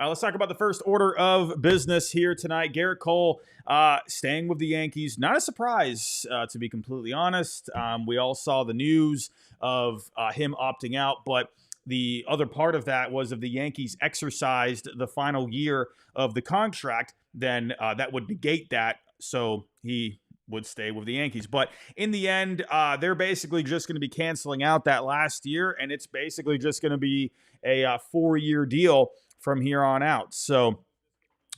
Let's talk about the first order of business here tonight. Gerrit Cole staying with the Yankees. Not a surprise, to be completely honest. We all saw the news of him opting out, but the other part of that was if the Yankees exercised the final year of the contract, then that would negate that. So he would stay with the Yankees. But in the end, they're basically just going to be canceling out that last year, and it's basically just going to be a 4-year deal from here on out. So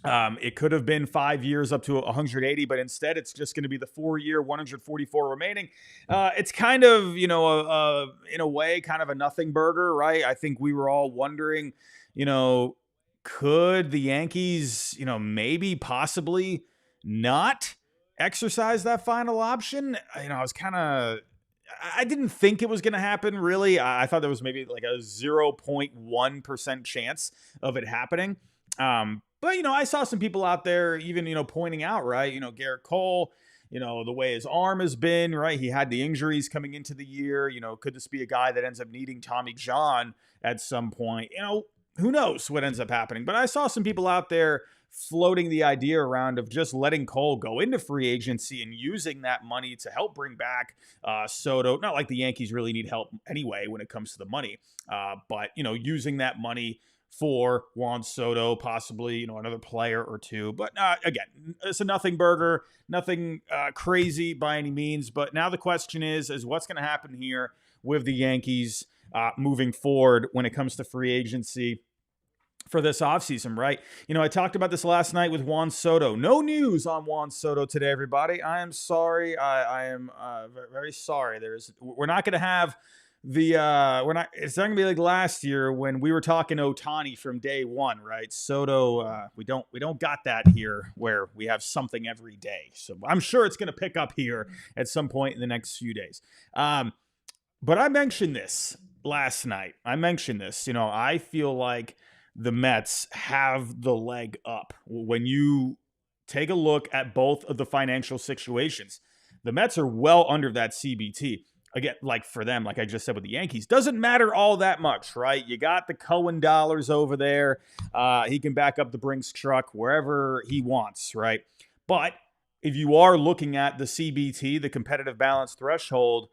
it could have been 5 years up to 180, but instead it's just going to be the 4-year, 144 remaining. It's kind of, in a way, kind of a nothing burger, right? I think we were all wondering, could the Yankees, maybe possibly not exercise that final option? I didn't think it was going to happen, really. I thought there was maybe like a 0.1% chance of it happening. But, I saw some people out there even, pointing out, right, Gerrit Cole, the way his arm has been, right? He had the injuries coming into the year. Could this be a guy that ends up needing Tommy John at some point? Who knows what ends up happening? But I saw some people out there floating the idea around of just letting Cole go into free agency and using that money to help bring back Soto. Not like the Yankees really need help anyway when it comes to the money, but using that money for Juan Soto, possibly another player or two. But again, it's a nothing burger, nothing crazy by any means. But now the question is what's going to happen here with the Yankees moving forward when it comes to free agency for this offseason, right? I talked about this last night with Juan Soto. No news on Juan Soto today, everybody. I am sorry. I am very sorry. We're not going to have it's not going to be like last year when we were talking Ohtani from day one, right? Soto, we don't got that here where we have something every day. So I'm sure it's going to pick up here at some point in the next few days. But I mentioned this last night. I feel like the Mets have the leg up when you take a look at both of the financial situations. The Mets are well under that CBT. Again, like for them, like I just said with the Yankees, doesn't matter all that much, right? You got the Cohen dollars over there. He can back up the Brinks truck wherever he wants, right? But if you are looking at the CBT, the competitive balance threshold,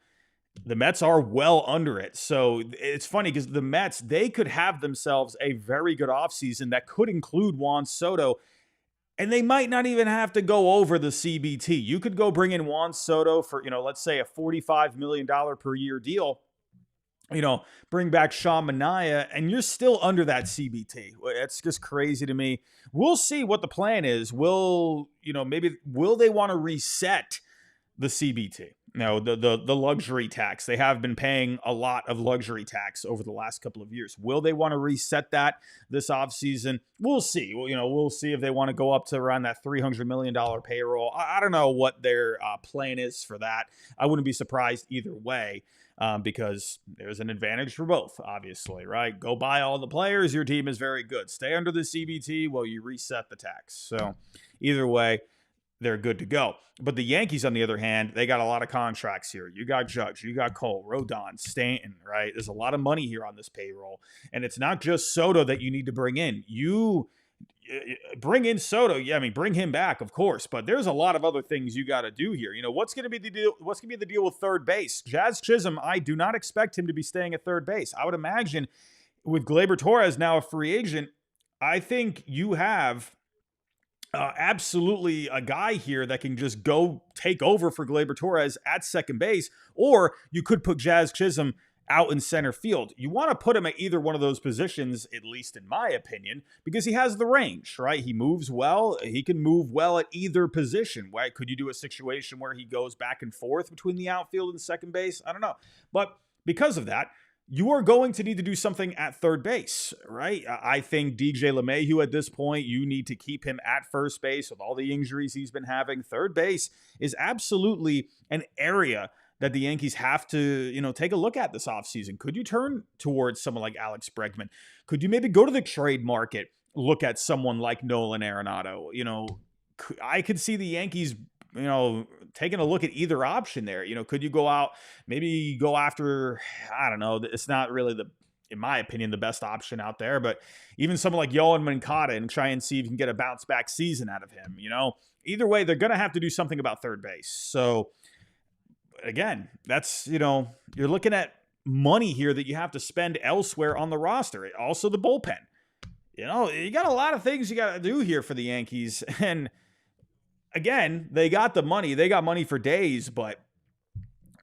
the Mets are well under it. So it's funny because the Mets, they could have themselves a very good offseason that could include Juan Soto, and they might not even have to go over the CBT. You could go bring in Juan Soto for, let's say a $45 million per year deal, bring back Sean Manaea, and you're still under that CBT. It's just crazy to me. We'll see what the plan is. Will they want to reset the CBT? The luxury tax. They have been paying a lot of luxury tax over the last couple of years. Will they want to reset that this offseason? We'll see. We'll see if they want to go up to around that $300 million payroll. I don't know what their plan is for that. I wouldn't be surprised either way because there's an advantage for both, obviously, right? Go buy all the players. Your team is very good. Stay under the CBT while you reset the tax. So either way, they're good to go. But the Yankees, on the other hand, they got a lot of contracts here. You got Judge, you got Cole, Rodon, Stanton, right? There's a lot of money here on this payroll. And it's not just Soto that you need to bring in. You bring in Soto. Yeah, I mean, bring him back, of course. But there's a lot of other things you got to do here. What's going to be the deal? What's going to be the deal with third base? Jazz Chisholm, I do not expect him to be staying at third base. I would imagine with Gleyber Torres now a free agent, I think you have absolutely a guy here that can just go take over for Gleyber Torres at second base, or you could put Jazz Chisholm out in center field. You want to put him at either one of those positions, at least in my opinion, because he has the range, right? He moves well. He can move well at either position. Why could you do a situation where he goes back and forth between the outfield and second base? I don't know. But because of that, you are going to need to do something at third base, right? I think DJ LeMahieu at this point, you need to keep him at first base with all the injuries he's been having. Third base is absolutely an area that the Yankees have to, take a look at this offseason. Could you turn towards someone like Alex Bregman? Could you maybe go to the trade market, look at someone like Nolan Arenado? I could see the Yankees taking a look at either option there. Could you go out, maybe go after, I don't know, it's not really in my opinion, the best option out there. But even someone like Yohan Moncada, and try and see if you can get a bounce back season out of him. Either way, they're going to have to do something about third base. So again, that's, you're looking at money here that you have to spend elsewhere on the roster. Also the bullpen. You got a lot of things you got to do here for the Yankees. And again, they got the money. They got money for days, but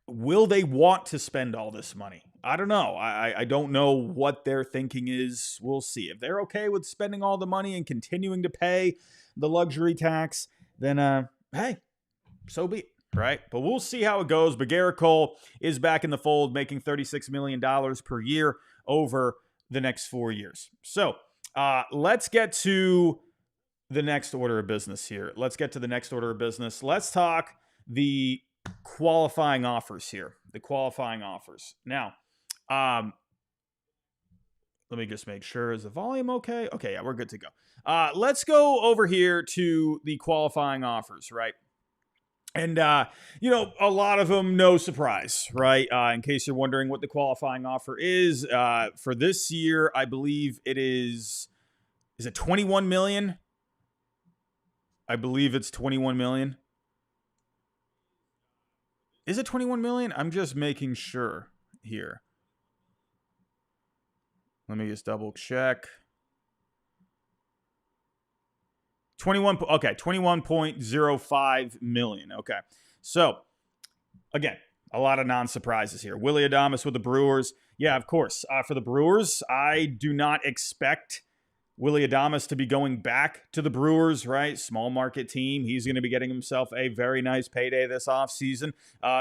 will they want to spend all this money? I don't know. I don't know what their thinking is. We'll see. If they're okay with spending all the money and continuing to pay the luxury tax, then, hey, so be it. Right? But we'll see how it goes. But Gerrit Cole is back in the fold, making $36 million per year over the next 4 years. So let's get to the next order of business here. Let's talk the qualifying offers here. The qualifying offers. Now, let me just make sure. Is the volume okay? Okay, yeah, we're good to go. Let's go over here to the qualifying offers, right? And, a lot of them, no surprise, right? In case you're wondering what the qualifying offer is, for this year, I believe it is it 21 million? I believe it's 21 million. Is it 21 million? I'm just making sure here. Let me just double check. 21.05 million. Okay. So, again, a lot of non-surprises here. Willy Adames with the Brewers. Yeah, of course. For the Brewers, I do not expect Willy Adames to be going back to the Brewers, right? Small market team. He's going to be getting himself a very nice payday this offseason.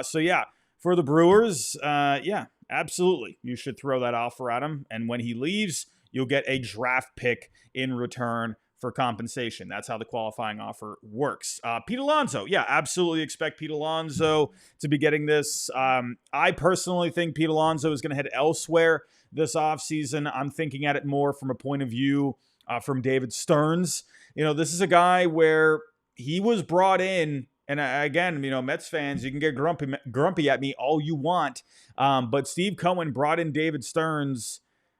So, yeah, for the Brewers, yeah, absolutely. You should throw that offer at him. And when he leaves, you'll get a draft pick in return for compensation. That's how the qualifying offer works. Pete Alonso. Yeah, absolutely expect Pete Alonso to be getting this. I personally think Pete Alonso is going to head elsewhere this offseason. I'm thinking at it more from a point of view from David Stearns. This is a guy where he was brought in, and again, Mets fans, you can get grumpy at me all you want, but Steve Cohen brought in David Stearns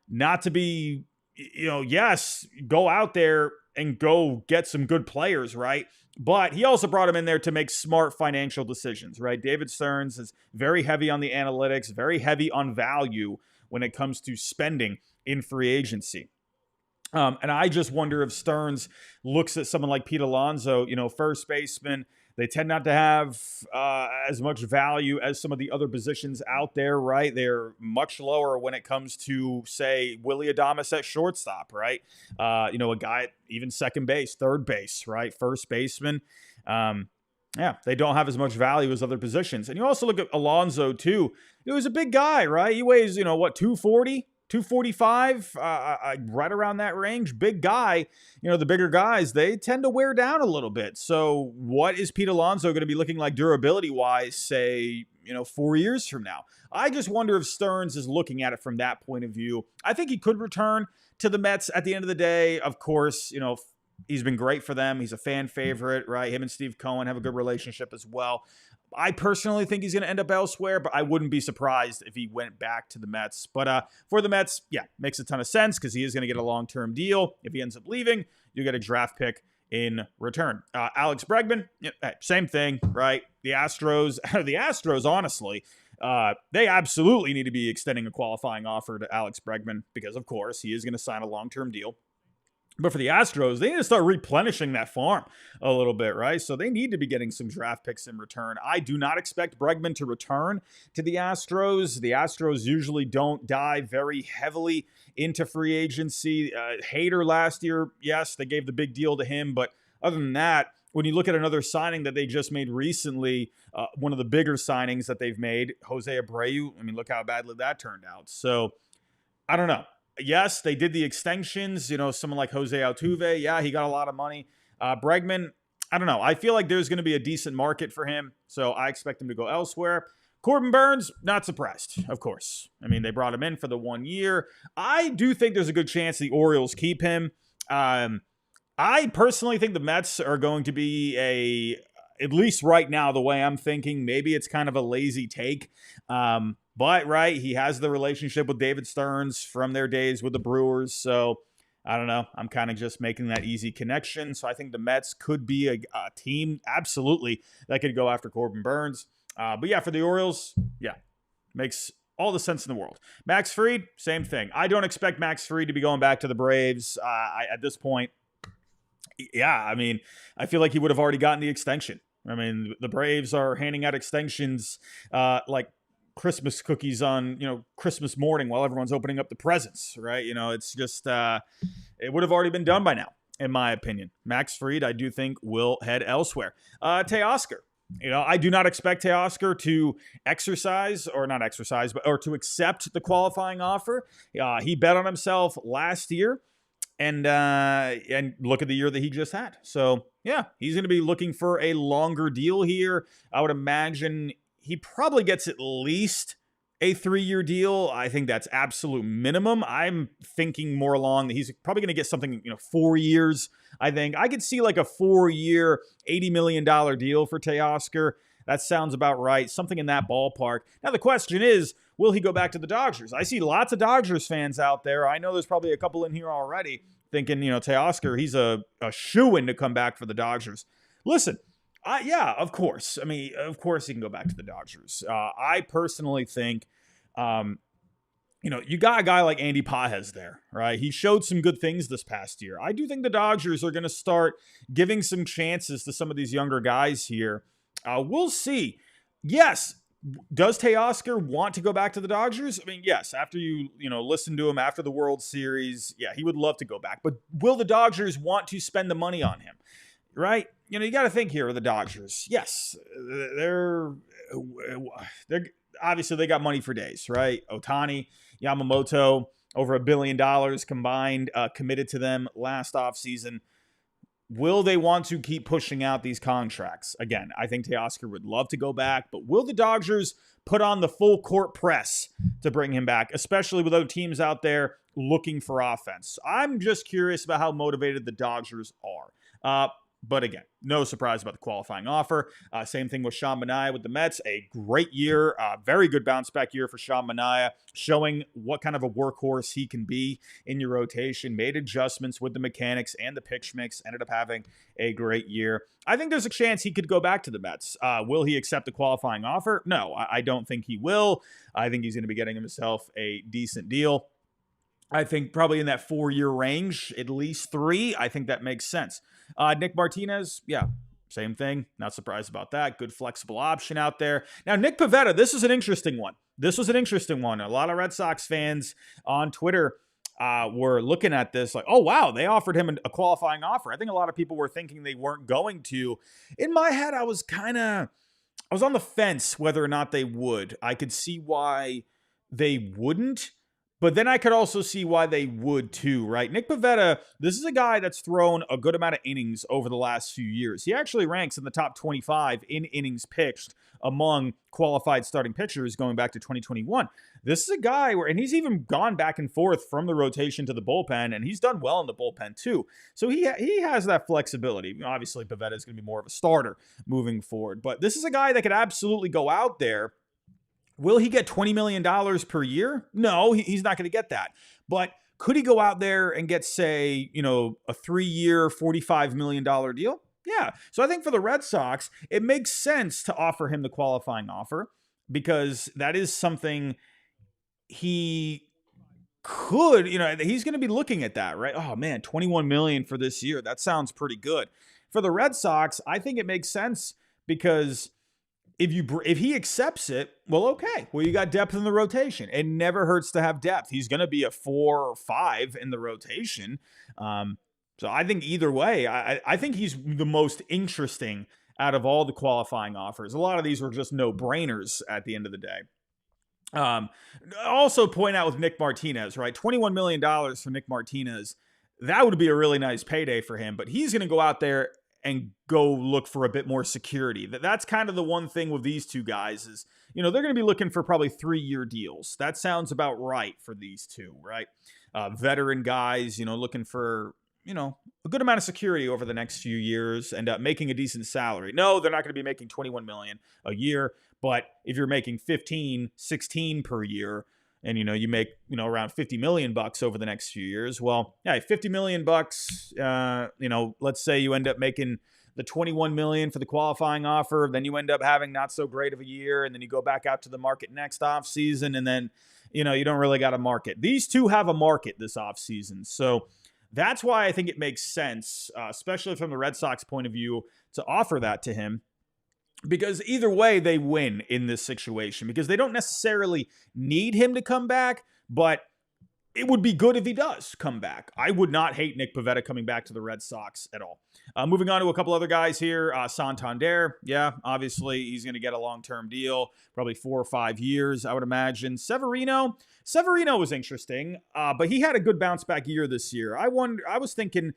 not to be, yes, go out there and go get some good players, right? But he also brought him in there to make smart financial decisions, right? David Stearns is very heavy on the analytics, very heavy on value when it comes to spending in free agency. And I just wonder if Stearns looks at someone like Pete Alonso, first baseman. They tend not to have as much value as some of the other positions out there, right? They're much lower when it comes to, say, Willy Adames at shortstop, right? A guy at even second base, third base, right? First baseman. Yeah, they don't have as much value as other positions. And you also look at Alonso, too. He was a big guy, right? He weighs, 240? 245, right around that range. Big guy. The bigger guys, they tend to wear down a little bit. So what is Pete Alonso going to be looking like durability-wise, say, 4 years from now? I just wonder if Stearns is looking at it from that point of view. I think he could return to the Mets at the end of the day. Of course, he's been great for them. He's a fan favorite, right? Him and Steve Cohen have a good relationship as well. I personally think he's going to end up elsewhere, but I wouldn't be surprised if he went back to the Mets. But for the Mets, yeah, makes a ton of sense because he is going to get a long-term deal. If he ends up leaving, you get a draft pick in return. Alex Bregman, yeah, same thing, right? The Astros, honestly, they absolutely need to be extending a qualifying offer to Alex Bregman because, of course, he is going to sign a long-term deal. But for the Astros, they need to start replenishing that farm a little bit, right? So they need to be getting some draft picks in return. I do not expect Bregman to return to the Astros. The Astros usually don't dive very heavily into free agency. Hader last year, yes, they gave the big deal to him. But other than that, when you look at another signing that they just made recently, one of the bigger signings that they've made, Jose Abreu, look how badly that turned out. So I don't know. Yes, they did the extensions. Someone like Jose Altuve, yeah, he got a lot of money. Bregman, I don't know. I feel like there's going to be a decent market for him, so I expect him to go elsewhere. Corbin Burns, not surprised, of course. They brought him in for the 1 year. I do think there's a good chance the Orioles keep him. I personally think the Mets are going to be at least right now, the way I'm thinking, maybe it's kind of a lazy take. But, right, he has the relationship with David Stearns from their days with the Brewers. So, I don't know. I'm kind of just making that easy connection. So, I think the Mets could be a team, absolutely, that could go after Corbin Burnes. But, yeah, for the Orioles, yeah, makes all the sense in the world. Max Fried, same thing. I don't expect Max Fried to be going back to the Braves at this point. Yeah, I mean, I feel like he would have already gotten the extension. I mean, the Braves are handing out extensions like Christmas cookies on, Christmas morning while everyone's opening up the presents, right? It's just, it would have already been done by now, in my opinion. Max Fried, I do think, will head elsewhere. Teoscar. I do not expect Teoscar to or to accept the qualifying offer. He bet on himself last year. And look at the year that he just had. So, yeah, he's going to be looking for a longer deal here. I would imagine he probably gets at least a 3-year deal. I think that's absolute minimum. I'm thinking more along that he's probably going to get something, 4 years. I think I could see like a 4-year, $80 million deal for Teoscar. That sounds about right. Something in that ballpark. Now, the question is, will he go back to the Dodgers? I see lots of Dodgers fans out there. I know there's probably a couple in here already thinking, Teoscar, he's a shoo-in to come back for the Dodgers. Listen, yeah, of course. I mean, of course he can go back to the Dodgers. I personally think, you got a guy like Andy Pages there, right? He showed some good things this past year. I do think the Dodgers are going to start giving some chances to some of these younger guys here. We'll see. Yes. Does Teoscar want to go back to the Dodgers? I mean, yes. After you listen to him after the World Series, yeah, he would love to go back. But will the Dodgers want to spend the money on him? Right? You got to think here with the Dodgers. Yes, they're obviously they got money for days, right? Ohtani, Yamamoto, over $1 billion combined, committed to them last offseason. Will they want to keep pushing out these contracts? Again, I think Teoscar would love to go back, but will the Dodgers put on the full court press to bring him back, especially with other teams out there looking for offense? I'm just curious about how motivated the Dodgers are. But again, no surprise about the qualifying offer. Same thing with Sean Manaea with the Mets. A great year, very good bounce back year for Sean Manaea, showing what kind of a workhorse he can be in your rotation. Made adjustments with the mechanics and the pitch mix. Ended up having a great year. I think there's a chance he could go back to the Mets. Will he accept the qualifying offer? No, I don't think he will. I think he's going to be getting himself a decent deal. I think probably in that 4-year range, at least 3. I think that makes sense. Nick Martinez, yeah, same thing. Not surprised about that. Good flexible option out there. Now, Nick Pivetta, this is an interesting one. A lot of Red Sox fans on Twitter were looking at this like, oh, wow, they offered him a qualifying offer. I think a lot of people were thinking they weren't going to. In my head, I was on the fence whether or not they would. I could see why they wouldn't. But then I could also see why they would too, right? Nick Pivetta, this is a guy that's thrown a good amount of innings over the last few years. He actually ranks in the top 25 in innings pitched among qualified starting pitchers going back to 2021. This is a guy and he's even gone back and forth from the rotation to the bullpen, and he's done well in the bullpen too. So he has that flexibility. Obviously, Pivetta is going to be more of a starter moving forward, but this is a guy that could absolutely go out there. Will he get $20 million per year? No, he's not going to get that. But could he go out there and get, say, a 3-year, $45 million deal? Yeah. So I think for the Red Sox, it makes sense to offer him the qualifying offer because that is something he could, he's going to be looking at that, right? Oh, man, $21 million for this year. That sounds pretty good. For the Red Sox, I think it makes sense because if he accepts it, well, okay. Well, you got depth in the rotation. It never hurts to have depth. He's going to be a 4 or 5 in the rotation. So I think either way, I think he's the most interesting out of all the qualifying offers. A lot of these were just no-brainers at the end of the day. Also point out with Nick Martinez, right? $21 million for Nick Martinez. That would be a really nice payday for him, but he's going to go out there and go look for a bit more security. That's kind of the one thing with these two guys is, they're going to be looking for probably 3-year deals. That sounds about right for these two, right? Veteran guys, looking for, a good amount of security over the next few years and making a decent salary. No, they're not going to be making 21 million a year, but if you're making 15, 16 per year, and you make around 50 million bucks over the next few years, well, yeah, 50 million bucks. Let's say you end up making the 21 million for the qualifying offer, then you end up having not so great of a year, and then you go back out to the market next offseason, and then you don't really got a market. These two have a market this offseason, so that's why I think it makes sense, especially from the Red Sox point of view, to offer that to him. Because either way, they win in this situation because they don't necessarily need him to come back, but it would be good if he does come back. I would not hate Nick Pivetta coming back to the Red Sox at all. Moving on to a couple other guys here. Santander, yeah, obviously he's going to get a long-term deal, probably 4 or 5 years, I would imagine. Severino was interesting, but he had a good bounce-back year this year. I was thinking,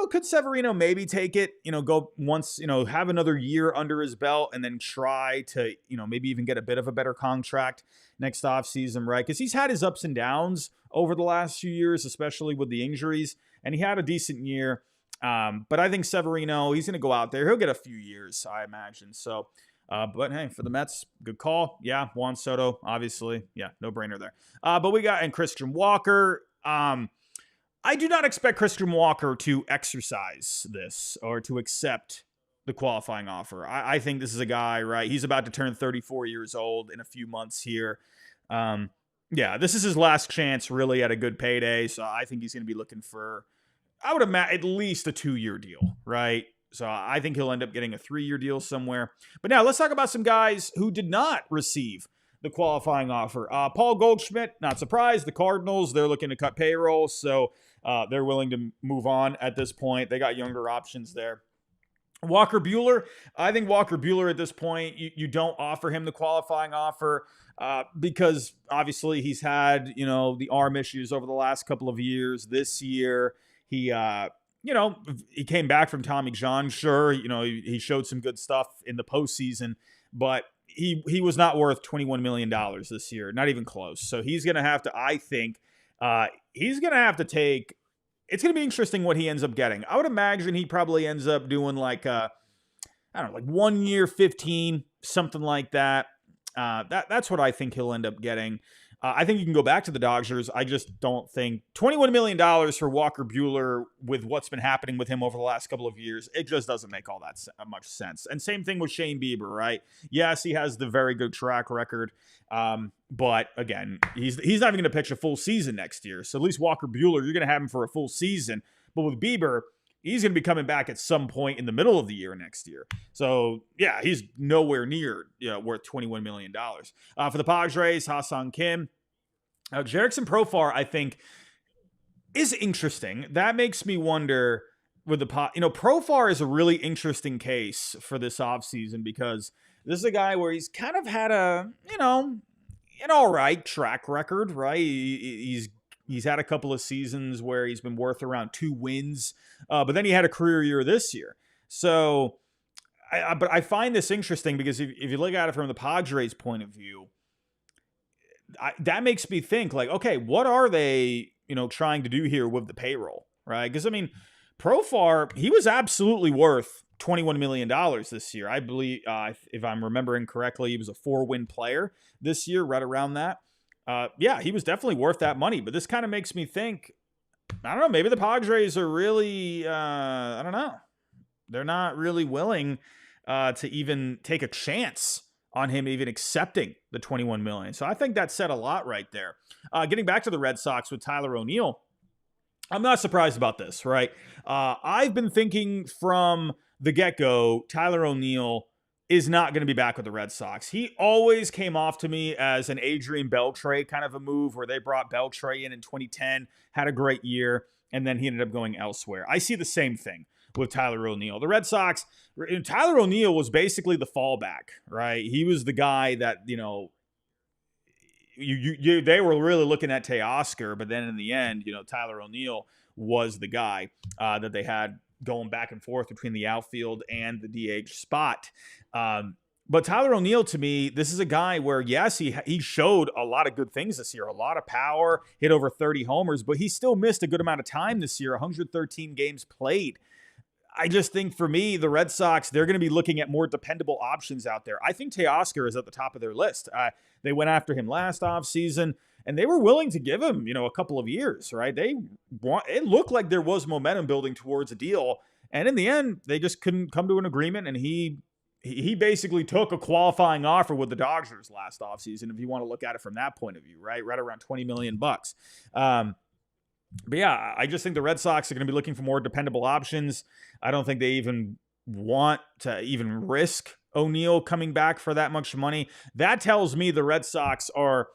could Severino maybe take it, go once, have another year under his belt and then try to, maybe even get a bit of a better contract next offseason, right? Because he's had his ups and downs over the last few years, especially with the injuries, and he had a decent year. But I think Severino, he's going to go out there. He'll get a few years, I imagine. So, but hey, for the Mets, good call. Yeah, Juan Soto, obviously. Yeah, no brainer there. But we got, and Christian Walker. I do not expect Christian Walker to exercise this or to accept the qualifying offer. I think this is a guy, right? He's about to turn 34 years old in a few months here. Yeah, this is his last chance really at a good payday. So I think he's going to be looking for, I would imagine, at least a 2-year deal, right? So I think he'll end up getting a 3-year deal somewhere. But now let's talk about some guys who did not receive the qualifying offer. Paul Goldschmidt, not surprised. The Cardinals, they're looking to cut payroll. So they're willing to move on at this point. They got younger options there. Walker Buehler, I think Walker Buehler at this point, you don't offer him the qualifying offer because obviously he's had, the arm issues over the last couple of years. This year, he came back from Tommy John. Sure, he showed some good stuff in the postseason, but he was not worth $21 million this year, not even close. So he's going to have to, I think, take, it's going to be interesting what he ends up getting. I would imagine he probably ends up doing like 1 year, 15, something like that. That's what I think he'll end up getting. I think you can go back to the Dodgers. I just don't think $21 million for Walker Buehler with what's been happening with him over the last couple of years, it just doesn't make all that much sense. And same thing with Shane Bieber, right? Yes, he has the very good track record. But again, he's not even going to pitch a full season next year. So at least Walker Buehler, you're going to have him for a full season. But with Bieber, he's going to be coming back at some point in the middle of the year next year. So, yeah, he's nowhere near worth $21 million. For the Padres, Ha-Seong Kim. Jerickson Profar, I think, is interesting. That makes me wonder with the Profar is a really interesting case for this offseason because this is a guy where he's kind of had an all right track record, right? He's had a couple of seasons where he's been worth around 2 wins, but then he had a career year this year. So, but I find this interesting because if you look at it from the Padres' point of view, that makes me think like, okay, what are they, trying to do here with the payroll, right? Because Profar, he was absolutely worth $21 million this year. I believe, if I'm remembering correctly, he was a 4-win player this year, right around that. Yeah, he was definitely worth that money, but this kind of makes me think, I don't know, maybe the Padres are really, I don't know. They're not really willing to even take a chance on him even accepting the $21 million. So I think that said a lot right there. Getting back to the Red Sox with Tyler O'Neill, I'm not surprised about this, right? I've been thinking from the get-go, Tyler O'Neill is not going to be back with the Red Sox. He always came off to me as an Adrian Beltre kind of a move where they brought Beltre in 2010, had a great year, and then he ended up going elsewhere. I see the same thing with Tyler O'Neill. The Red Sox, Tyler O'Neill was basically the fallback, right? He was the guy that, they were really looking at Teoscar, but then in the end, Tyler O'Neill was the guy that they had going back and forth between the outfield and the DH spot. But Tyler O'Neill, to me, this is a guy where, yes, he showed a lot of good things this year, a lot of power, hit over 30 homers, but he still missed a good amount of time this year, 113 games played. I just think for me, the Red Sox, they're going to be looking at more dependable options out there. I think Teoscar is at the top of their list. They went after him last offseason, and they were willing to give him, a couple of years, right? It looked like there was momentum building towards a deal, and in the end, they just couldn't come to an agreement, and he basically took a qualifying offer with the Dodgers last offseason, if you want to look at it from that point of view, right? Right around $20 million. But yeah, I just think the Red Sox are going to be looking for more dependable options. I don't think they even want to even risk O'Neill coming back for that much money. That tells me the Red Sox are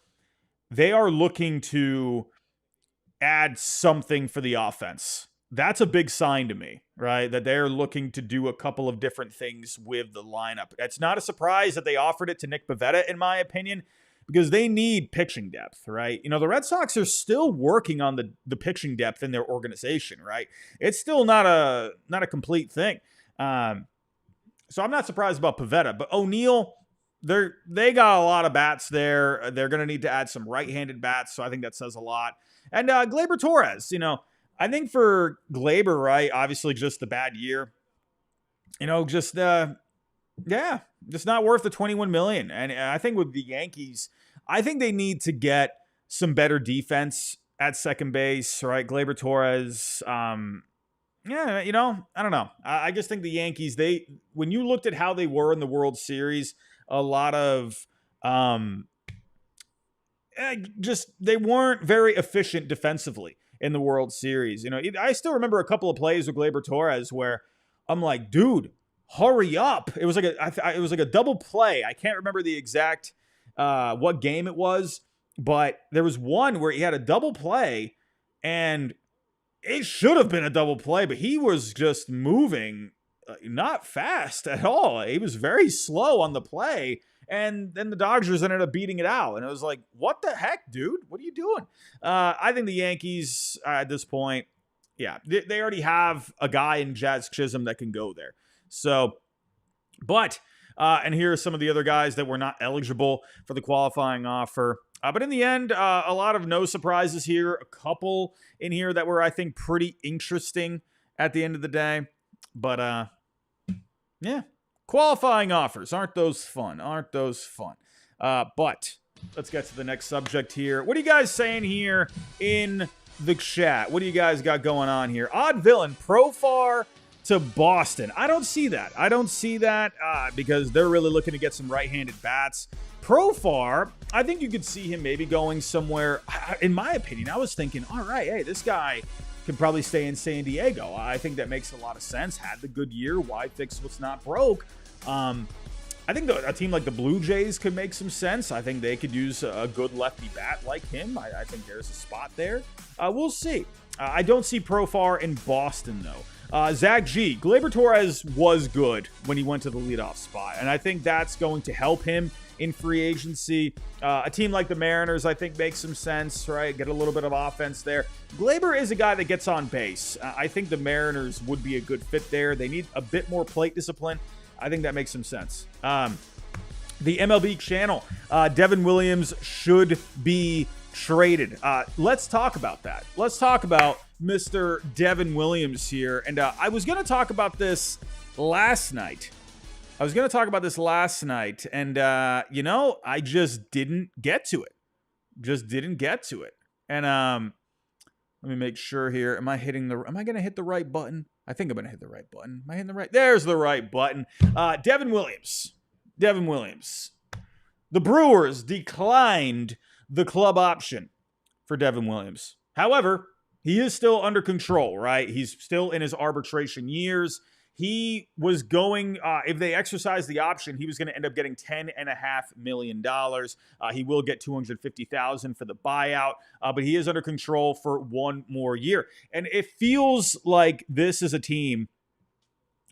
looking to add something for the offense. That's a big sign to me, right? That they're looking to do a couple of different things with the lineup. It's not a surprise that they offered it to Nick Pivetta, in my opinion, because they need pitching depth, right? The Red Sox are still working on the pitching depth in their organization, right? It's still not a complete thing. So I'm not surprised about Pivetta, but O'Neill, they got a lot of bats there. They're going to need to add some right-handed bats, so I think that says a lot. And Gleyber Torres, I think for Gleyber, right, obviously just the bad year, just not worth the $21 million. And I think with the Yankees, I think they need to get some better defense at second base, right? Gleyber Torres, I don't know. I just think the Yankees, when you looked at how they were in the World Series, a lot of they weren't very efficient defensively in the World Series. I still remember a couple of plays with Gleyber Torres where I'm like, dude, hurry up. It was like a double play. I can't remember the exact what game it was, but there was one where he had a double play and it should have been a double play, but he was just moving not fast at all. He was very slow on the play, and then the Dodgers ended up beating it out. And it was like, what the heck, dude? What are you doing? I think the Yankees at this point, yeah, they already have a guy in Jazz Chisholm that can go there. So, and here are some of the other guys that were not eligible for the qualifying offer. But in the end, a lot of no surprises here. A couple in here that were, I think, pretty interesting at the end of the day. But, yeah, qualifying offers. Aren't those fun? But let's get to the next subject here. What are you guys saying here in the chat? What do you guys got going on here? Odd Villain, Profar to Boston. I don't see that because they're really looking to get some right-handed bats. Profar, I think you could see him maybe going somewhere. In my opinion, I was thinking, all right, hey, this guy can probably stay in San Diego. I think that makes a lot of sense. Had the good year. Why fix what's not broke? I think a team like the Blue Jays could make some sense. I think they could use a good lefty bat like him. I think there's a spot there. We'll see. I don't see Profar in Boston, though. Zach G. Gleyber Torres was good when he went to the leadoff spot, and I think that's going to help him in free agency. A team like the Mariners, I think, makes some sense, right? Get a little bit of offense there. Gleyber is a guy that gets on base. I think the Mariners would be a good fit there. They need a bit more plate discipline. I think that makes some sense. The MLB channel, Devin Williams should be traded. Let's talk about that. Let's talk about Mr. Devin Williams here. And I was going to talk about this last night. And, I just didn't get to it. And let me make sure here. Am I going to hit the right button? I think I'm going to hit the right button. Am I hitting the right? There's the right button. Devin Williams. The Brewers declined the club option for Devin Williams. However, he is still under control, right? He's still in his arbitration years. He was going, if they exercise the option, he was going to end up getting $10.5 million. He will get $250,000 for the buyout, but he is under control for one more year. And it feels like this is a team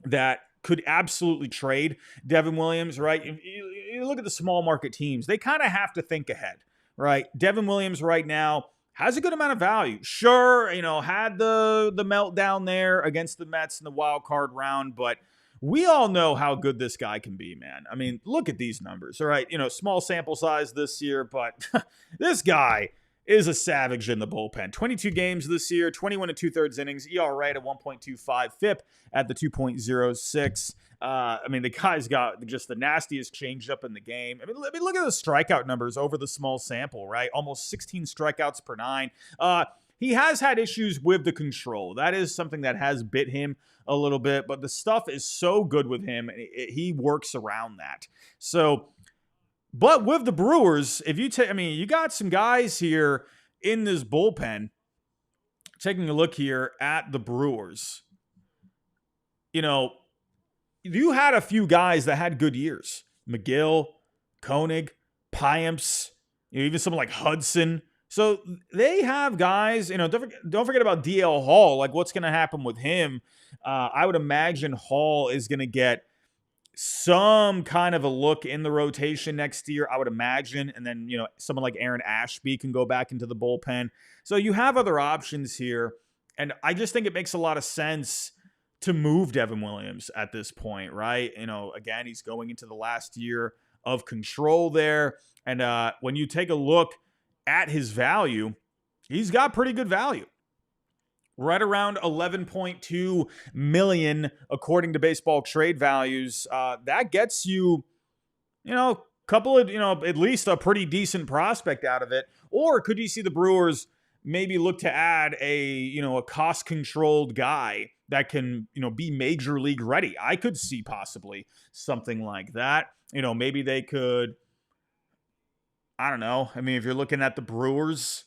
that could absolutely trade Devin Williams, right? If you look at the small market teams, they kind of have to think ahead, right? Devin Williams right now has a good amount of value. Sure, had the meltdown there against the Mets in the wild card round, but we all know how good this guy can be, man. I mean, look at these numbers, all right? Small sample size this year, but this guy is a savage in the bullpen. 22 games this year, 21 and 2/3 innings, ERA at 1.25, FIP at the 2.06. The guy's got just the nastiest changeup in the game. Look at the strikeout numbers over the small sample, right? Almost 16 strikeouts per 9. He has had issues with the control. That is something that has bit him a little bit, but the stuff is so good with him, and he works around that. So, but with the Brewers, if you take, you got some guys here in this bullpen. Taking a look here at the Brewers, you had a few guys that had good years. McGill, Koenig, Piamps, even someone like Hudson. So they have guys, don't forget about DL Hall. Like, what's going to happen with him? I would imagine Hall is going to get some kind of a look in the rotation next year, I would imagine. And then, someone like Aaron Ashby can go back into the bullpen. So you have other options here. And I just think it makes a lot of sense to move Devin Williams at this point, right? Again, he's going into the last year of control there. And when you take a look at his value, he's got pretty good value. Right around $11.2 million, according to Baseball Trade Values. That gets you, couple of, at least a pretty decent prospect out of it. Or could you see the Brewers maybe look to add a cost-controlled guy that can, be major league ready? I could see possibly something like that. Maybe they could, I don't know. If you're looking at the Brewers,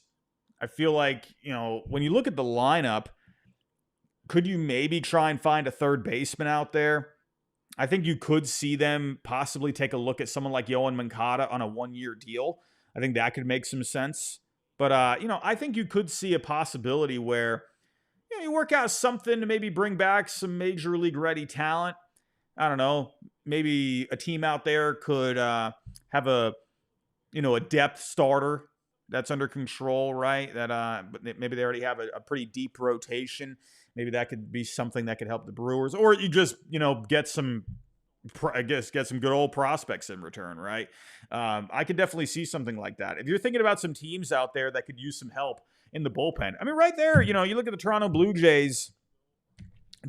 I feel like, when you look at the lineup, could you maybe try and find a third baseman out there? I think you could see them possibly take a look at someone like Yohan Moncada on a 1-year deal. I think that could make some sense. But, I think you could see a possibility where, you work out something to maybe bring back some major league ready talent. I don't know. Maybe a team out there could have a depth starter that's under control, right? But maybe they already have a pretty deep rotation. Maybe that could be something that could help the Brewers, or you just get some good old prospects in return, right? I could definitely see something like that. If you're thinking about some teams out there that could use some help in the bullpen, right there, you look at the Toronto Blue Jays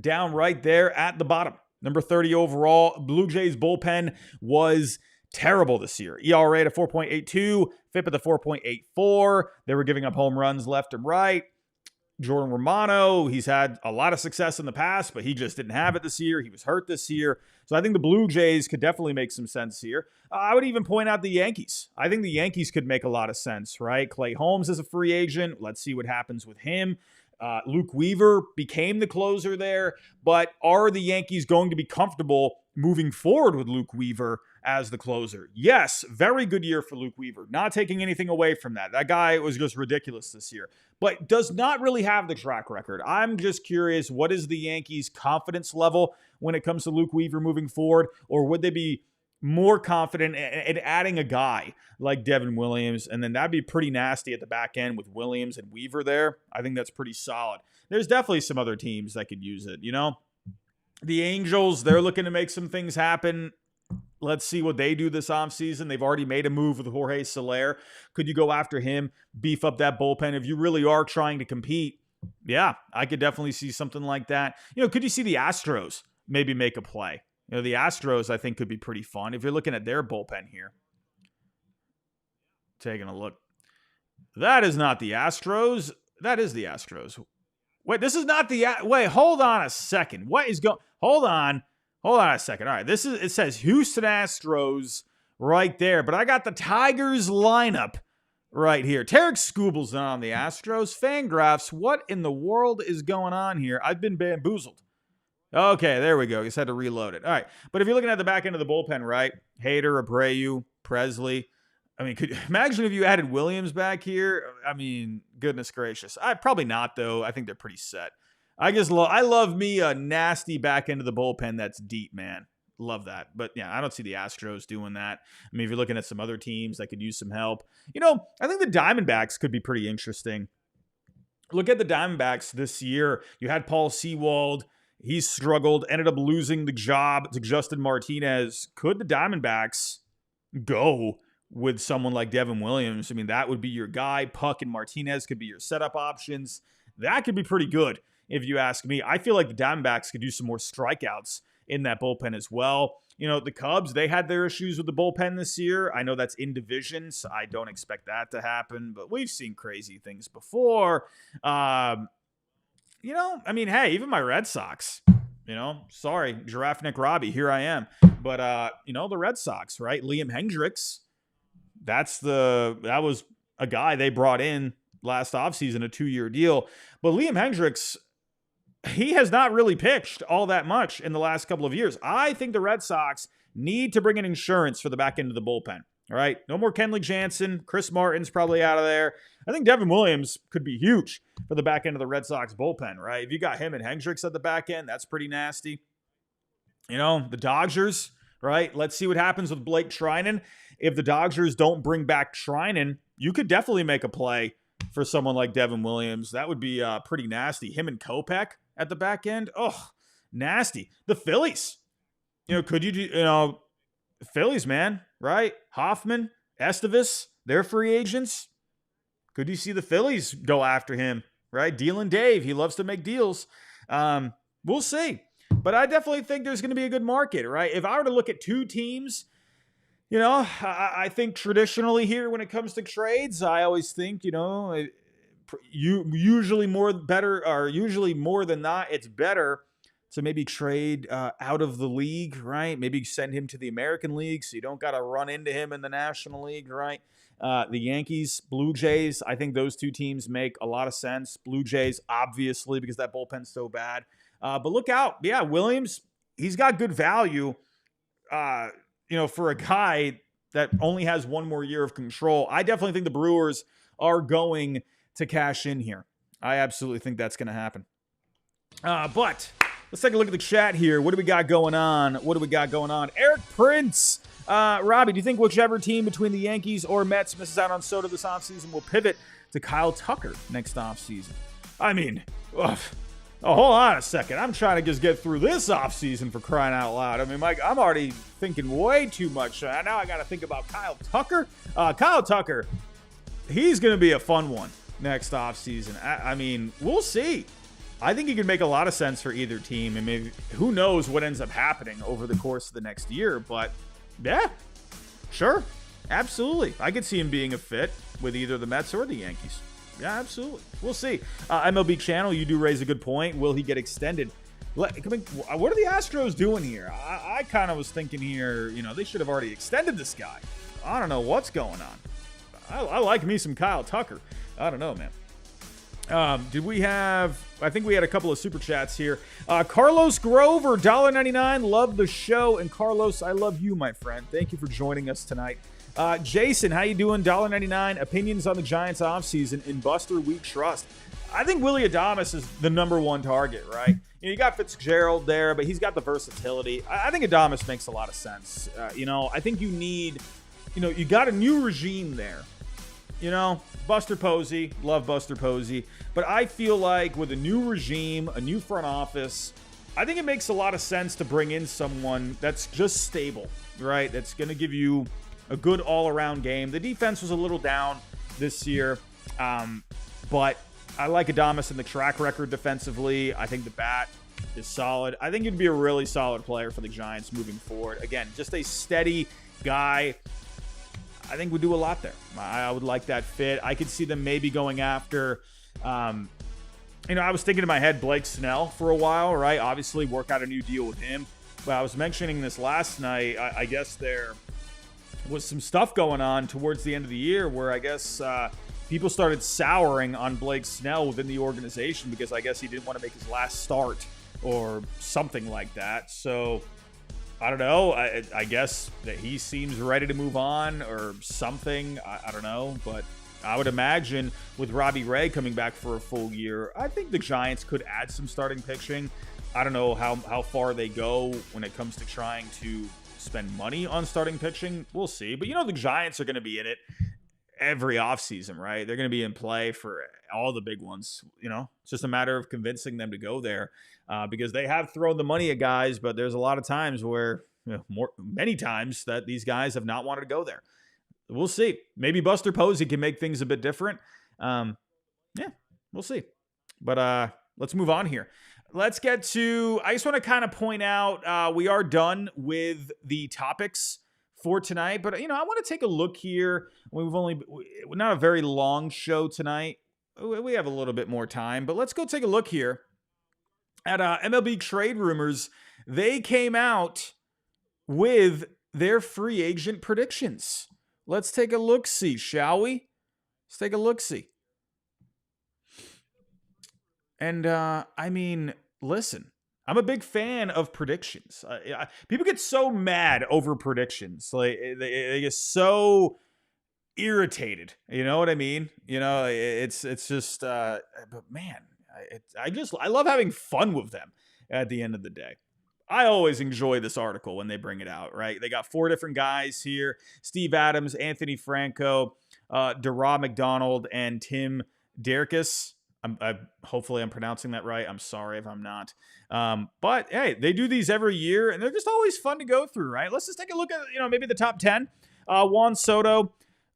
down right there at the bottom, number 30 overall. Blue Jays bullpen was terrible this year. ERA at 4.82, FIP at the 4.84. They were giving up home runs left and right. Jordan Romano, he's had a lot of success in the past, but he just didn't have it this year. He was hurt this year. So I think the Blue Jays could definitely make some sense here. I would even point out the Yankees. I think the Yankees could make a lot of sense, right? Clay Holmes is a free agent. Let's see what happens with him. Luke Weaver became the closer there, but are the Yankees going to be comfortable moving forward with Luke Weaver as the closer? Yes, very good year for Luke Weaver. Not taking anything away from that. That guy was just ridiculous this year, but does not really have the track record. I'm just curious, what is the Yankees' confidence level when it comes to Luke Weaver moving forward? Or would they be more confident in adding a guy like Devin Williams? And then that'd be pretty nasty at the back end with Williams and Weaver there. I think that's pretty solid. There's definitely some other teams that could use it, The Angels, they're looking to make some things happen. Let's see what they do this offseason. They've already made a move with Jorge Soler. Could you go after him, beef up that bullpen if you really are trying to compete? Yeah, I could definitely see something like that. Could you see the Astros maybe make a play? The Astros, I think, could be pretty fun if you're looking at their bullpen here. Taking a look. That is not the Astros. That is the Astros. Wait, this is not the... Wait, hold on a second. What is going... Hold on a second. All right, it says Houston Astros right there, but I got the Tigers lineup right here. Tarek Skubel's not on the Astros. Fangraphs, what in the world is going on here? I've been bamboozled. Okay, there we go. Just had to reload it. All right, but if you're looking at the back end of the bullpen, right? Hader, Abreu, Presley. Could you imagine if you added Williams back here? Goodness gracious. Probably not, though. I think they're pretty set. I love me a nasty back end of the bullpen that's deep, man. Love that. But yeah, I don't see the Astros doing that. If you're looking at some other teams that could use some help, I think the Diamondbacks could be pretty interesting. Look at the Diamondbacks this year. You had Paul Sewald. He's struggled, ended up losing the job to Justin Martinez. Could the Diamondbacks go with someone like Devin Williams? I mean, that would be your guy. Puck and Martinez could be your setup options. That could be pretty good, if you ask me. I feel like the Diamondbacks could do some more strikeouts in that bullpen as well. The Cubs, they had their issues with the bullpen this year. I know that's in division, so I don't expect that to happen, but we've seen crazy things before. Hey, even my Red Sox, sorry, Giraffe Nick Robbie, here I am. But, the Red Sox, right? Liam Hendricks, that was a guy they brought in last offseason, a 2-year deal. But Liam Hendricks, he has not really pitched all that much in the last couple of years. I think the Red Sox need to bring in insurance for the back end of the bullpen. All right, no more Kenley Jansen. Chris Martin's probably out of there. I think Devin Williams could be huge for the back end of the Red Sox bullpen, right? If you got him and Hendricks at the back end, that's pretty nasty. The Dodgers, right? Let's see what happens with Blake Treinen. If the Dodgers don't bring back Treinen, you could definitely make a play for someone like Devin Williams. That would be pretty nasty. Him and Kopech at the back end. Oh, nasty. The Phillies. Could you do, Phillies, man, right? Hoffman, Estevez, they're free agents. Could you see the Phillies go after him, right? Dealin' Dave, he loves to make deals. We'll see. But I definitely think there's going to be a good market, right? If I were to look at two teams, I think traditionally here when it comes to trades, I always think, usually more than not, it's better to maybe trade out of the league, right? Maybe send him to the American League so you don't got to run into him in the National League, right? The Yankees, Blue Jays, I think those two teams make a lot of sense. Blue Jays, obviously, because that bullpen's so bad. But look out. Yeah, Williams, he's got good value, for a guy that only has one more year of control. I definitely think the Brewers are going to cash in here. I absolutely think that's going to happen. But let's take a look at the chat here. What do we got going on? Eric Prince. Robbie, do you think whichever team between the Yankees or Mets misses out on Soto this offseason will pivot to Kyle Tucker next offseason? I mean, hold on a second. I'm trying to just get through this offseason, for crying out loud. I mean, Mike, I'm already thinking way too much. Now I got to think about Kyle Tucker. Kyle Tucker, he's going to be a fun one next offseason. I mean, we'll see. I think he could make a lot of sense for either team, and maybe who knows what ends up happening over the course of the next year. But yeah, sure, absolutely. I could see him being a fit with either the Mets or the Yankees. Yeah, absolutely. We'll see. MLB Channel, you do raise a good point. Will he get extended? What are the Astros doing here? I kind of was thinking here, they should have already extended this guy. I don't know what's going on. I like me some Kyle Tucker. I don't know, man. I think we had a couple of super chats here. Carlos Grover, $1.99. Love the show. And Carlos, I love you, my friend. Thank you for joining us tonight. Jason, how you doing? $1.99. Opinions on the Giants offseason. In Buster, we trust. I think Willy Adames is the number one target, right? You got Fitzgerald there, but he's got the versatility. I think Adames makes a lot of sense. I think you need, you got a new regime there. Buster Posey, love Buster Posey. But I feel like with a new regime, a new front office, I think it makes a lot of sense to bring in someone that's just stable, right? That's going to give you a good all-around game. The defense was a little down this year, but I like Adames and the track record defensively. I think the bat is solid. I think he'd be a really solid player for the Giants moving forward. Again, just a steady guy. I think would do a lot there. I would like that fit. I could see them maybe going after, I was thinking in my head Blake Snell for a while, right? Obviously work out a new deal with him. But I was mentioning this last night. I guess there was some stuff going on towards the end of the year where I guess people started souring on Blake Snell within the organization because I guess he didn't want to make his last start or something like that. So I don't know. I guess that he seems ready to move on or something. I don't know. But I would imagine with Robbie Ray coming back for a full year, I think the Giants could add some starting pitching. I don't know how far they go when it comes to trying to spend money on starting pitching. We'll see. But the Giants are going to be in it. every offseason, right? They're going to be in play for all the big ones. It's just a matter of convincing them to go there because they have thrown the money at guys, but there's a lot of times where, many times that these guys have not wanted to go there. We'll see. Maybe Buster Posey can make things a bit different. Yeah, we'll see. But let's move on here. Let's get to, I just want to kind of point out, we are done with the topics for tonight, but I want to take a look here. We're not a very long show tonight. We have a little bit more time, but let's go take a look here at MLB trade rumors. They came out with their free agent predictions. Let's take a look-see, shall we? Let's take a look-see. And, listen, I'm a big fan of predictions. People get so mad over predictions. Like, they get so irritated. You know what I mean? It's just, but man, I love having fun with them at the end of the day. I always enjoy this article when they bring it out, right? They got 4 different guys here: Steve Adams, Anthony Franco, Dara McDonald, and Tim Derkis. Hopefully I'm pronouncing that right. I'm sorry if I'm not. But hey, they do these every year, and they're just always fun to go through, right? Let's just take a look at maybe the top 10. Juan Soto,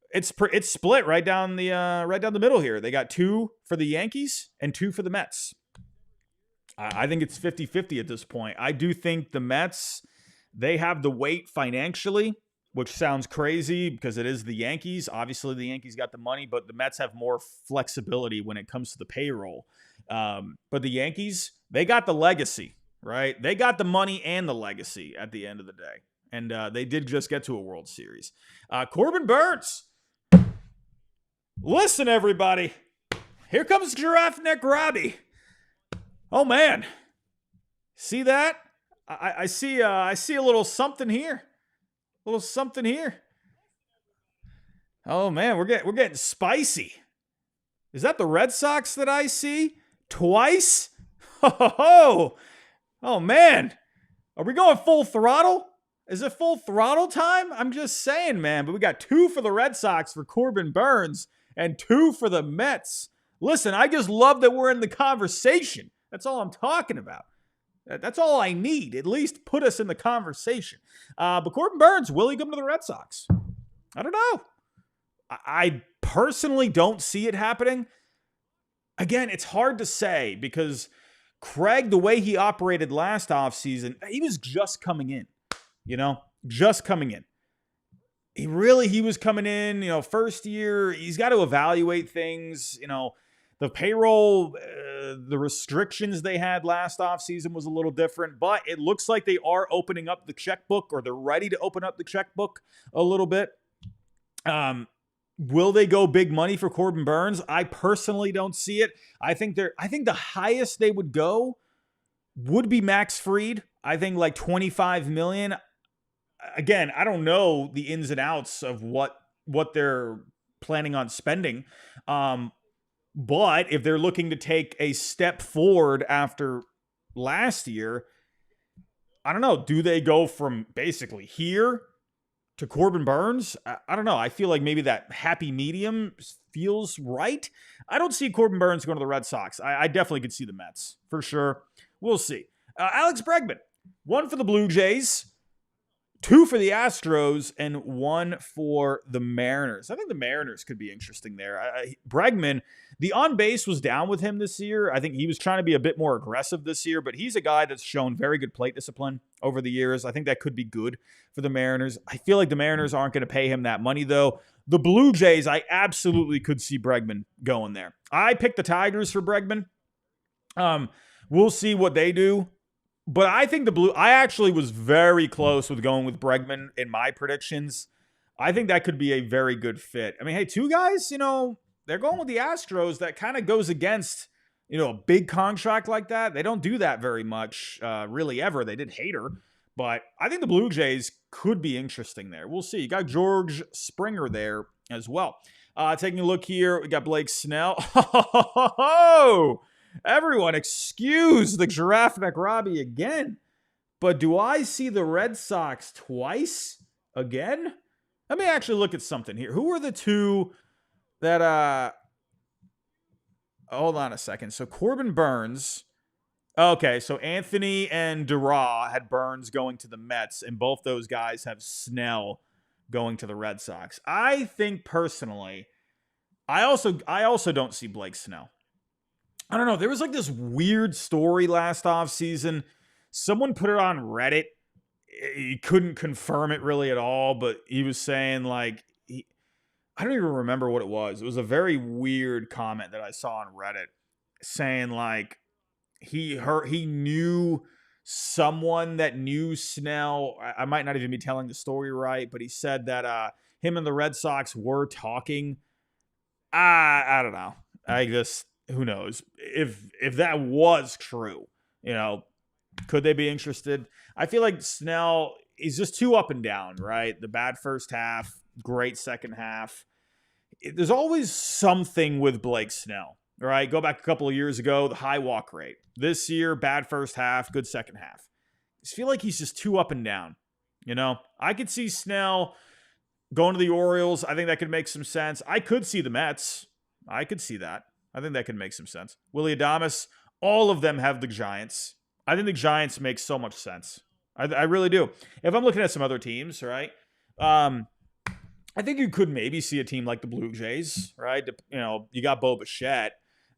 it's split right down the middle here. They got 2 for the Yankees and 2 for the Mets. I think it's 50-50 at this point. I do think the Mets, they have the weight financially, which sounds crazy because it is the Yankees. Obviously, the Yankees got the money, but the Mets have more flexibility when it comes to the payroll. But the Yankees, they got the legacy, right? They got the money and the legacy at the end of the day. And they did just get to a World Series. Corbin Burnes. Listen, everybody. Here comes Giraffe Neck Robbie. Oh, man. See that? I see a little something here. A little something here. Oh, man, we're getting spicy. Is that the Red Sox that I see? Twice? Oh, man. Are we going full throttle? Is it full throttle time? I'm just saying, man. But we got 2 for the Red Sox for Corbin Burnes and 2 for the Mets. Listen, I just love that we're in the conversation. That's all I'm talking about. That's all I need. At least put us in the conversation. But Corbin Burnes, will he come to the Red Sox? I don't know. I personally don't see it happening. Again, it's hard to say because Craig, the way he operated last offseason, he was just coming in. Just coming in. He was coming in, first year. He's got to evaluate things, The payroll, the restrictions they had last offseason was a little different, but it looks like they are opening up the checkbook, or they're ready to open up the checkbook a little bit. Will they go big money for Corbin Burnes? I personally don't see it. I think the highest they would go would be Max Fried. I think like $25 million. Again, I don't know the ins and outs of what they're planning on spending. But if they're looking to take a step forward after last year, I don't know. Do they go from basically here to Corbin Burnes? I don't know. I feel like maybe that happy medium feels right. I don't see Corbin Burnes going to the Red Sox. I definitely could see the Mets for sure. We'll see. Alex Bregman, 1 for the Blue Jays, 2 for the Astros, and 1 for the Mariners. I think the Mariners could be interesting there. Bregman, the on-base was down with him this year. I think he was trying to be a bit more aggressive this year, but he's a guy that's shown very good plate discipline over the years. I think that could be good for the Mariners. I feel like the Mariners aren't going to pay him that money, though. The Blue Jays, I absolutely could see Bregman going there. I picked the Tigers for Bregman. We'll see what they do. But I think I actually was very close with going with Bregman in my predictions. I think that could be a very good fit. I mean, hey, 2 guys, they're going with the Astros. That kind of goes against, a big contract like that. They don't do that very much, really ever. They did Hader. But I think the Blue Jays could be interesting there. We'll see. You got George Springer there as well. Taking a look here, we got Blake Snell. Everyone, excuse the Giraffe Neck Robbie again. But do I see the Red Sox twice again? Let me actually look at something here. Who are the 2 that hold on a second. So Corbin Burns. Okay, so Anthony and Dura had Burns going to the Mets, and both those guys have Snell going to the Red Sox. I think personally, I also don't see Blake Snell. I don't know. There was like this weird story last offseason. Someone put it on Reddit. He couldn't confirm it really at all, but he was saying like I don't even remember what it was. It was a very weird comment that I saw on Reddit saying like he knew someone that knew Snell. I might not even be telling the story right, but he said that him and the Red Sox were talking. I don't know. I guess who knows if that was true. Could they be interested? I feel like Snell is just too up and down, right? The bad first half, great second half. There's always something with Blake Snell, right? Go back a couple of years ago, the high walk rate. This year, bad first half, good second half. I just feel like he's just too up and down. I could see Snell going to the Orioles. I think that could make some sense. I could see the Mets. I could see that. I think that could make some sense. Willy Adames, all of them have the Giants. I think the Giants make so much sense. I really do. If I'm looking at some other teams, right? I think you could maybe see a team like the Blue Jays, right? You got Bo Bichette.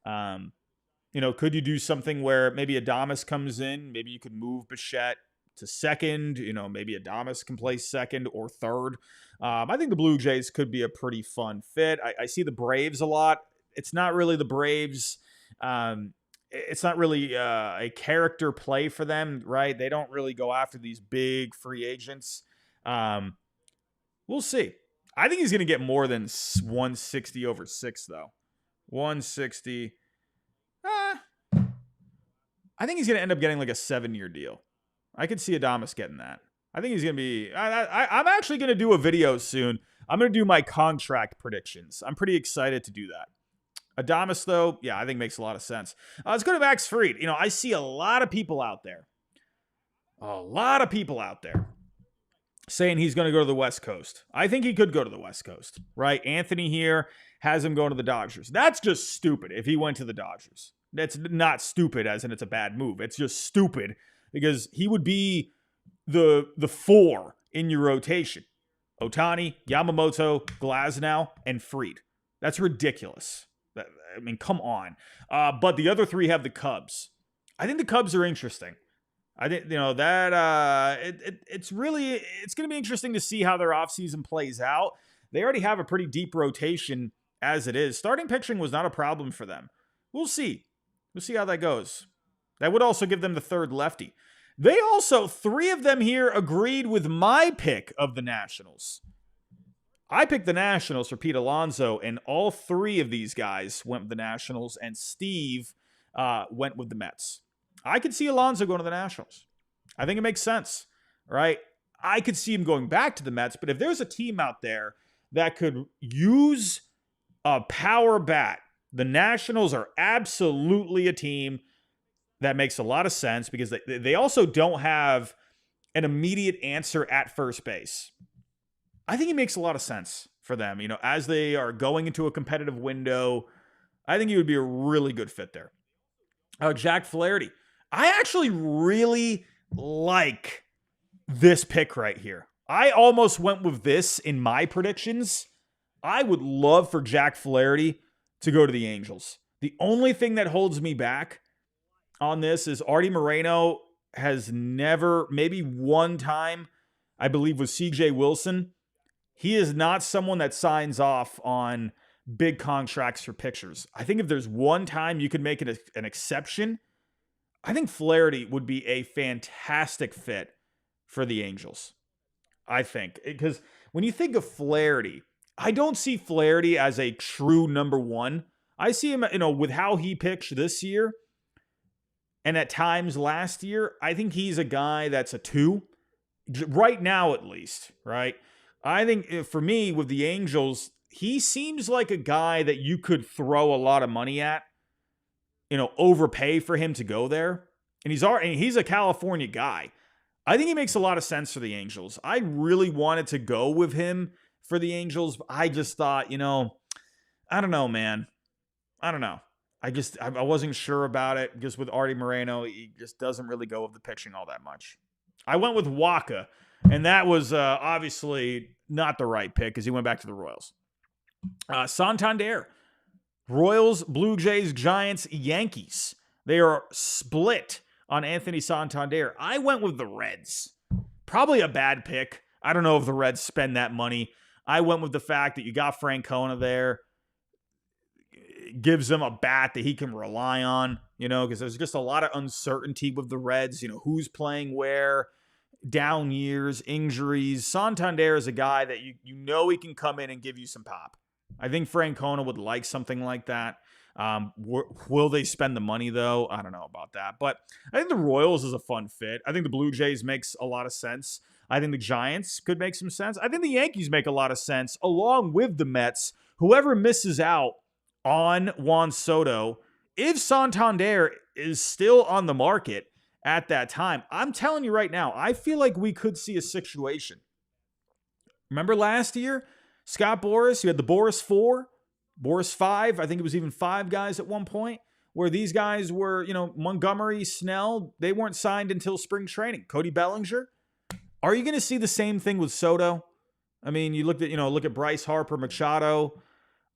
Could you do something where maybe Adames comes in? Maybe you could move Bichette to second. Maybe Adames can play second or third. I think the Blue Jays could be a pretty fun fit. I see the Braves a lot. It's not really the Braves. It's not really a character play for them, right? They don't really go after these big free agents. We'll see. I think he's going to get more than 160 over 6, though. 160. I think he's going to end up getting like a 7-year deal. I could see Adames getting that. I think he's going to be... I'm actually going to do a video soon. I'm going to do my contract predictions. I'm pretty excited to do that. Adames, though, yeah, I think makes a lot of sense. Let's go to Max Fried. I see a lot of people out there. Saying he's going to go to the West Coast. I think he could go to the West Coast, right? Anthony here has him going to the Dodgers. That's just stupid if he went to the Dodgers. That's not stupid as in it's a bad move. It's just stupid because he would be the 4 in your rotation. Ohtani, Yamamoto, Glasnow, and Fried. That's ridiculous. I mean, come on. But the other 3 have the Cubs. I think the Cubs are interesting. I think, that it's going to be interesting to see how their offseason plays out. They already have a pretty deep rotation as it is. Starting pitching was not a problem for them. We'll see. We'll see how that goes. That would also give them the 3rd lefty. They also, 3 of them here agreed with my pick of the Nationals. I picked the Nationals for Pete Alonso, and all 3 of these guys went with the Nationals, and Steve went with the Mets. I could see Alonso going to the Nationals. I think it makes sense, right? I could see him going back to the Mets, but if there's a team out there that could use a power bat, the Nationals are absolutely a team that makes a lot of sense because they also don't have an immediate answer at first base. I think it makes a lot of sense for them, as they are going into a competitive window. I think he would be a really good fit there. Jack Flaherty. I actually really like this pick right here. I almost went with this in my predictions. I would love for Jack Flaherty to go to the Angels. The only thing that holds me back on this is Artie Moreno has never, maybe one time, I believe with CJ Wilson, he is not someone that signs off on big contracts for pitchers. I think if there's one time you could make it an exception, I think Flaherty would be a fantastic fit for the Angels. I think. Because when you think of Flaherty, I don't see Flaherty as a true number 1. I see him, with how he pitched this year and at times last year, I think he's a guy that's a 2. Right now, at least, right? I think for me, with the Angels, he seems like a guy that you could throw a lot of money at, overpay for him to go there. And he's a California guy. I think he makes a lot of sense for the Angels. I really wanted to go with him for the Angels. But I just thought, I don't know, man. I don't know. I wasn't sure about it. Just with Artie Moreno, he just doesn't really go with the pitching all that much. I went with Waka, and that was obviously not the right pick because he went back to the Royals. Santander, Royals, Blue Jays, Giants, Yankees. They are split on Anthony Santander. I went with the Reds. Probably a bad pick. I don't know if the Reds spend that money. I went with the fact that you got Francona there. Gives him a bat that he can rely on, because there's just a lot of uncertainty with the Reds, who's playing where, down years, injuries. Santander is a guy that you he can come in and give you some pop. I think Francona would like something like that. Will they spend the money, though? I don't know about that. But I think the Royals is a fun fit. I think the Blue Jays makes a lot of sense. I think the Giants could make some sense. I think the Yankees make a lot of sense, along with the Mets. Whoever misses out on Juan Soto, if Santander is still on the market at that time, I'm telling you right now, I feel like we could see a situation. Remember last year, Scott Boras, you had the Boras 4, Boras 5, I think it was even 5 guys at one point, where these guys were, Montgomery, Snell, they weren't signed until spring training. Cody Bellinger. Are you going to see the same thing with Soto? I mean, you look at Bryce Harper, Machado.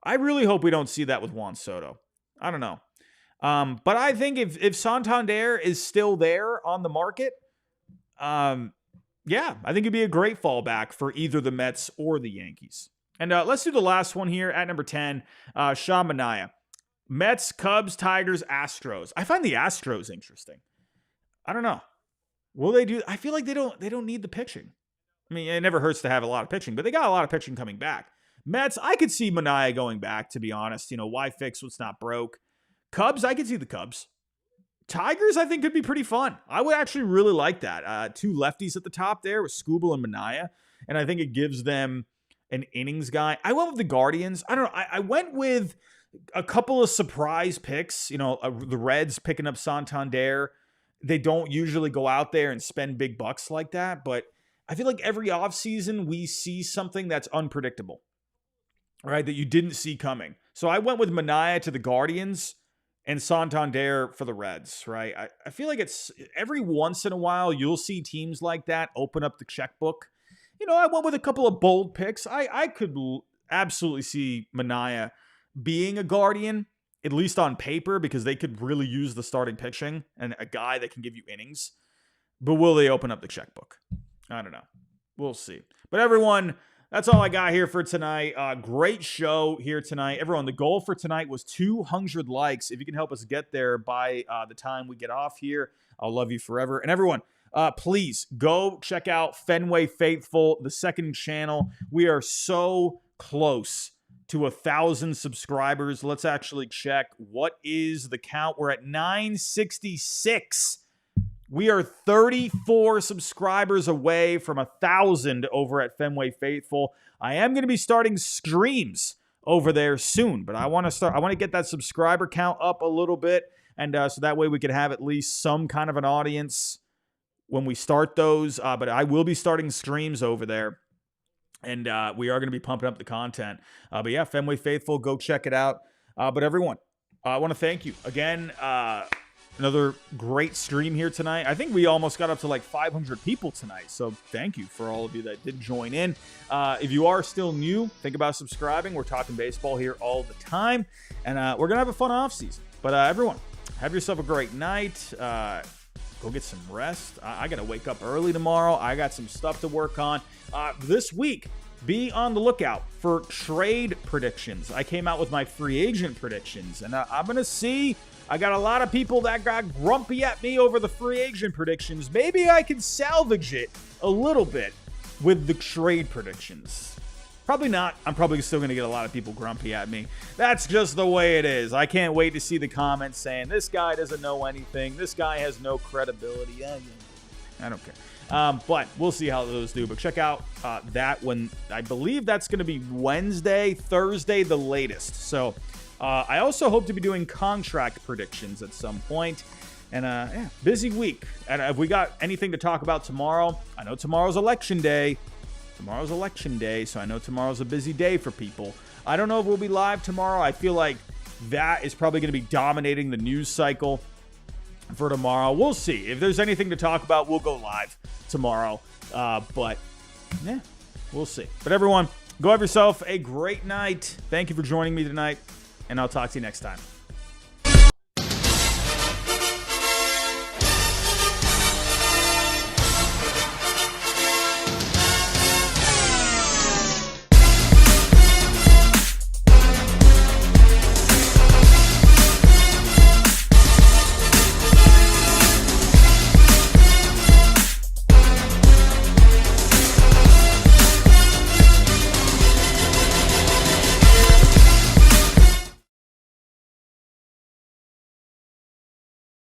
I really hope we don't see that with Juan Soto. I don't know. But I think if Santander is still there on the market, I think it'd be a great fallback for either the Mets or the Yankees. And let's do the last one here at number 10, Sean Manaea. Mets, Cubs, Tigers, Astros. I find the Astros interesting. I don't know. Will they do? I feel like they don't need the pitching. I mean, it never hurts to have a lot of pitching, but they got a lot of pitching coming back. Mets, I could see Manaea going back, to be honest. Why fix what's not broke? Cubs, I could see the Cubs. Tigers, I think, could be pretty fun. I would actually really like that. 2 lefties at the top there with Skubal and Manaea, and I think it gives them an innings guy. I went with the Guardians. I don't know. I went with a couple of surprise picks. The Reds picking up Santander. They don't usually go out there and spend big bucks like that, but I feel like every offseason we see something that's unpredictable. Right, that you didn't see coming. So I went with Manaea to the Guardians and Santander for the Reds, right? I feel like it's every once in a while you'll see teams like that open up the checkbook. I went with a couple of bold picks. I could absolutely see Manaea being a Guardian, at least on paper, because they could really use the starting pitching and a guy that can give you innings. But will they open up the checkbook? I don't know. We'll see. But everyone, that's all I got here for tonight. Great show here tonight. Everyone, the goal for tonight was 200 likes. If you can help us get there by the time we get off here, I'll love you forever. And everyone, please go check out Fenway Faithful, the second channel. We are so close to 1,000 subscribers. Let's actually check. What is the count? We're at 966. We are 34 subscribers away from 1,000 over at Fenway Faithful. I am going to be starting streams over there soon, but I want to get that subscriber count up a little bit, and so that way we could have at least some kind of an audience when we start those. But I will be starting streams over there, and we are going to be pumping up the content. But yeah, Fenway Faithful, go check it out. But everyone, I want to thank you again. Another great stream here tonight. I think we almost got up to like 500 people tonight. So thank you for all of you that did join in. If you are still new, think about subscribing. We're talking baseball here all the time. And we're going to have a fun offseason. But everyone, have yourself a great night. Go get some rest. I got to wake up early tomorrow. I got some stuff to work on. This week, be on the lookout for trade predictions. I came out with my free agent predictions. And I'm going to see... I got a lot of people that got grumpy at me over the free agent predictions. Maybe I can salvage it a little bit with the trade predictions. Probably not. I'm probably still going to get a lot of people grumpy at me. That's just the way it is. I can't wait to see the comments saying, this guy doesn't know anything. This guy has no credibility. I don't care. But we'll see how those do. But check out that one. I believe that's going to be Wednesday, Thursday, the latest. So... I also hope to be doing contract predictions at some point. And busy week. And have we got anything to talk about tomorrow? I know tomorrow's election day. Tomorrow's election day, so I know tomorrow's a busy day for people. I don't know if we'll be live tomorrow. I feel like that is probably going to be dominating the news cycle for tomorrow. We'll see. If there's anything to talk about, we'll go live tomorrow. But, yeah, we'll see. But, everyone, go have yourself a great night. Thank you for joining me tonight, and I'll talk to you next time.